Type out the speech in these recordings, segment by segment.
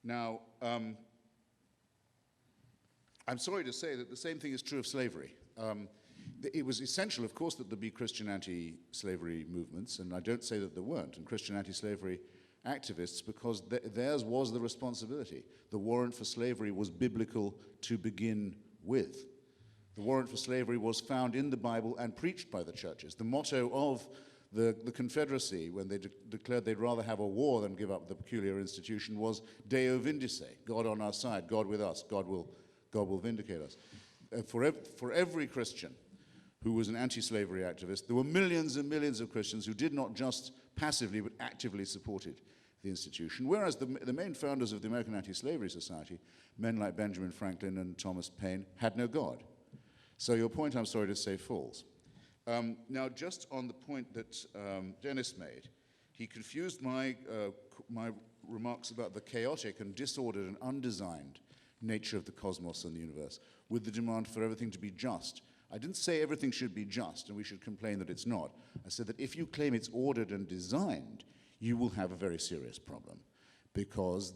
Now, I'm sorry to say that the same thing is true of slavery. It was essential, of course, that there be Christian anti-slavery movements, and I don't say that there weren't, and Christian anti-slavery activists, because theirs was the responsibility. The warrant for slavery was biblical to begin with. The warrant for slavery was found in the Bible and preached by the churches. The motto of the Confederacy, when they declared they'd rather have a war than give up the peculiar institution, was Deo Vindice, God on our side, God with us, God will vindicate us. For every Christian who was an anti-slavery activist, there were millions and millions of Christians who did not just passively but actively supported the institution, whereas the main founders of the American Anti-Slavery Society, men like Benjamin Franklin and Thomas Paine, had no God. So your point, I'm sorry to say, falls. Now, just on the point that Dennis made, he confused my remarks about the chaotic and disordered and undesigned nature of the cosmos and the universe with the demand for everything to be just. I didn't say everything should be just and we should complain that it's not. I said that if you claim it's ordered and designed, you will have a very serious problem, because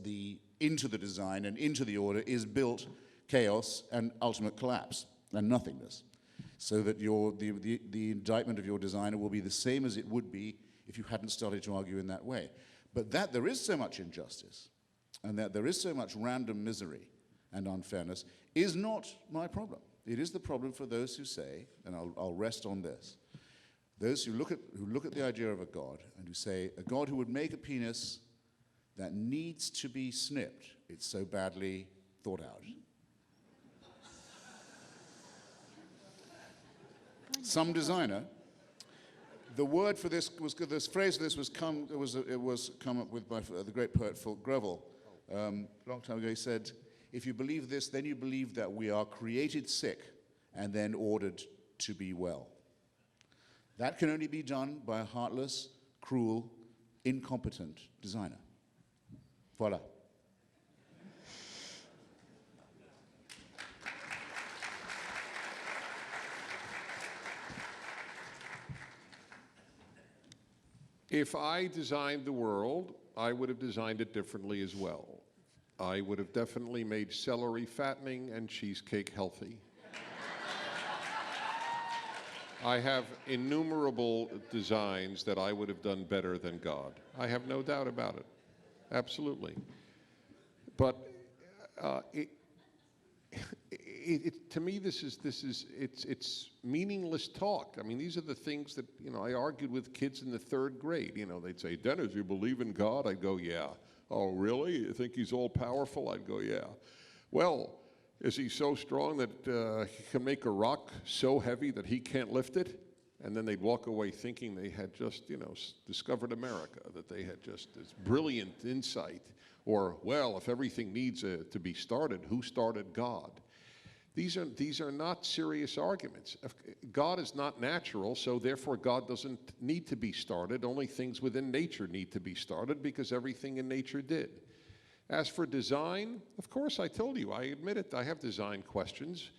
into the design and into the order is built chaos and ultimate collapse and nothingness. So that the indictment of your designer will be the same as it would be if you hadn't started to argue in that way. But that there is so much injustice and that there is so much random misery and unfairness is not my problem. It is the problem for those who say, and I'll rest on this, those who look at the idea of a God and who say, a God who would make a penis that needs to be snipped, it's so badly thought out. Some designer, the word for this was, this phrase for this was come up with by the great poet Fulk Greville a long time ago. He said, if you believe this, then you believe that we are created sick and then ordered to be well. That can only be done by a heartless, cruel, incompetent designer. Voila. If I designed the world, I would have designed it differently as well. I would have definitely made celery fattening and cheesecake healthy. I have innumerable designs that I would have done better than God. I have no doubt about it. Absolutely. But to me, it's meaningless talk. I mean, these are the things that, I argued with kids in the 3rd grade. They'd say, Dennis, you believe in God? I'd go, yeah. Oh, really? You think he's all powerful? I'd go, yeah. Well, is he so strong that he can make a rock so heavy that he can't lift it? And then they'd walk away thinking they had just, discovered America, that they had just this brilliant insight. Or, well, if everything needs to be started, who started God? These are not serious arguments. God is not natural, so therefore God doesn't need to be started. Only things within nature need to be started because everything in nature did. As for design, of course, I told you, I admit it, I have design questions.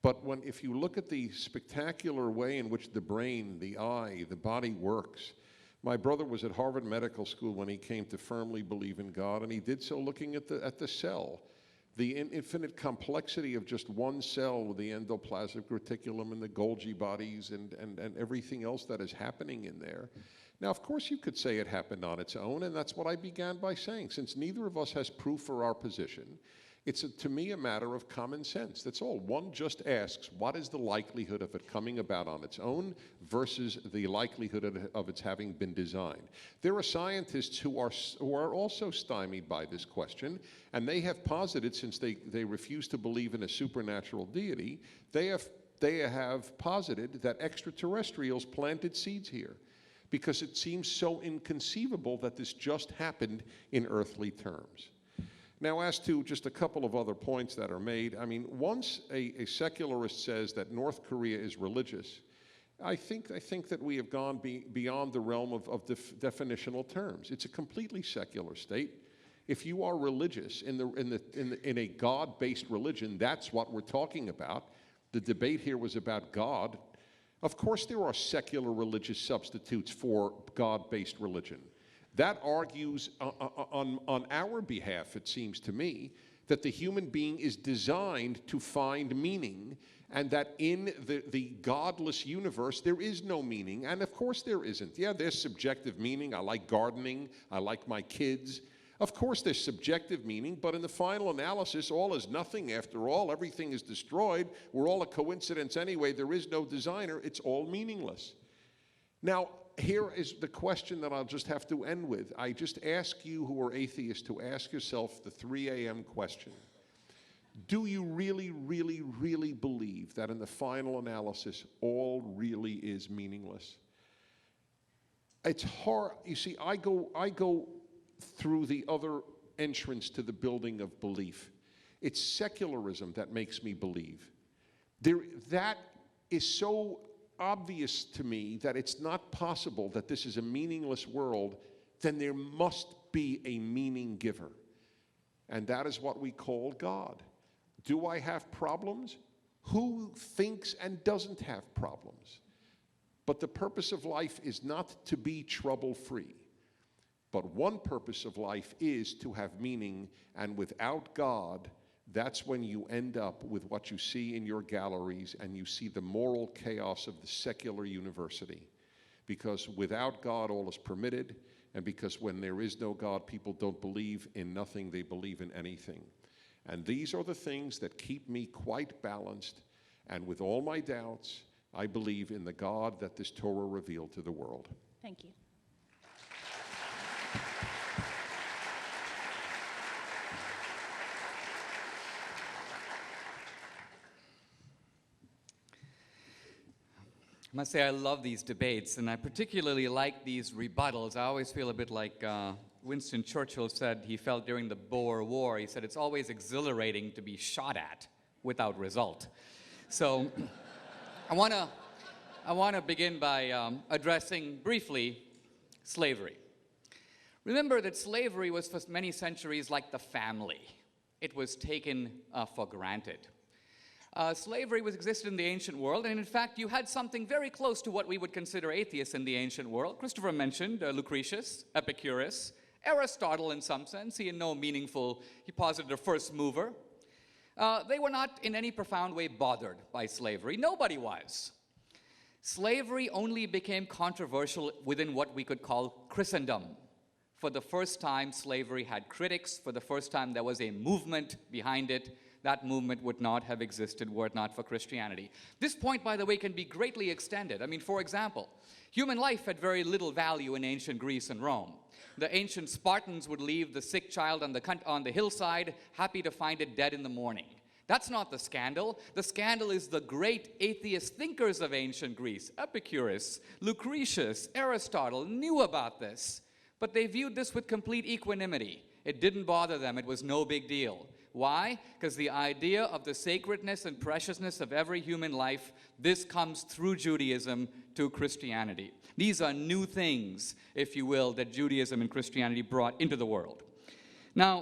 But if you look at the spectacular way in which the brain, the eye, the body works, my brother was at Harvard Medical School when he came to firmly believe in God, and he did so looking at the cell. The infinite complexity of just one cell with the endoplasmic reticulum and the Golgi bodies and everything else that is happening in there. Now, of course, you could say it happened on its own, and that's what I began by saying. Since neither of us has proof for our position, it's, to me, a matter of common sense. That's all. One just asks, what is the likelihood of it coming about on its own versus the likelihood of its having been designed? There are scientists who are also stymied by this question, and they have posited, since they refuse to believe in a supernatural deity, they have posited that extraterrestrials planted seeds here, because it seems so inconceivable that this just happened in earthly terms. Now, as to just a couple of other points that are made, I mean, once a secularist says that North Korea is religious, I think that we have gone beyond the realm of definitional terms. It's a completely secular state. If you are religious in a God-based religion, that's what we're talking about. The debate here was about God. Of course, there are secular religious substitutes for God-based religion. That argues on our behalf, it seems to me, that the human being is designed to find meaning, and that in the godless universe there is no meaning. And of course there isn't. Yeah, there's subjective meaning. I like gardening. I like my kids. Of course there's subjective meaning, but in the final analysis, all is nothing after all. Everything is destroyed. We're all a coincidence anyway. There is no designer. It's all meaningless. Now, here is the question that I'll just have to end with. I just ask you who are atheists to ask yourself the 3 a.m. question. Do you really, really, really believe that in the final analysis, all really is meaningless? It's hard. You see, I go through the other entrance to the building of belief. It's secularism that makes me believe. That is so obvious to me that it's not possible that this is a meaningless world, then there must be a meaning giver. And that is what we call God. Do I have problems? Who thinks and doesn't have problems? But the purpose of life is not to be trouble-free. But one purpose of life is to have meaning, and without God, that's when you end up with what you see in your galleries, and you see the moral chaos of the secular university. Because without God, all is permitted, and because when there is no God, people don't believe in nothing, they believe in anything. And these are the things that keep me quite balanced, and with all my doubts, I believe in the God that this Torah revealed to the world. Thank you. I must say I love these debates, and I particularly like these rebuttals. I always feel a bit like Winston Churchill said he felt during the Boer War. He said, it's always exhilarating to be shot at without result. So I want to begin by addressing briefly slavery. Remember that slavery was for many centuries like the family. It was taken for granted. Slavery existed in the ancient world, and in fact, you had something very close to what we would consider atheists in the ancient world. Christopher mentioned Lucretius, Epicurus, Aristotle in some sense. He posited a first mover. They were not in any profound way bothered by slavery. Nobody was. Slavery only became controversial within what we could call Christendom. For the first time, slavery had critics. For the first time, there was a movement behind it. That movement would not have existed were it not for Christianity. This point, by the way, can be greatly extended. I mean, for example, human life had very little value in ancient Greece and Rome. The ancient Spartans would leave the sick child on the hillside, happy to find it dead in the morning. That's not the scandal. The scandal is the great atheist thinkers of ancient Greece, Epicurus, Lucretius, Aristotle, knew about this. But they viewed this with complete equanimity. It didn't bother them. It was no big deal. Why? Because the idea of the sacredness and preciousness of every human life, this comes through Judaism to Christianity. These are new things, if you will, that Judaism and Christianity brought into the world. Now,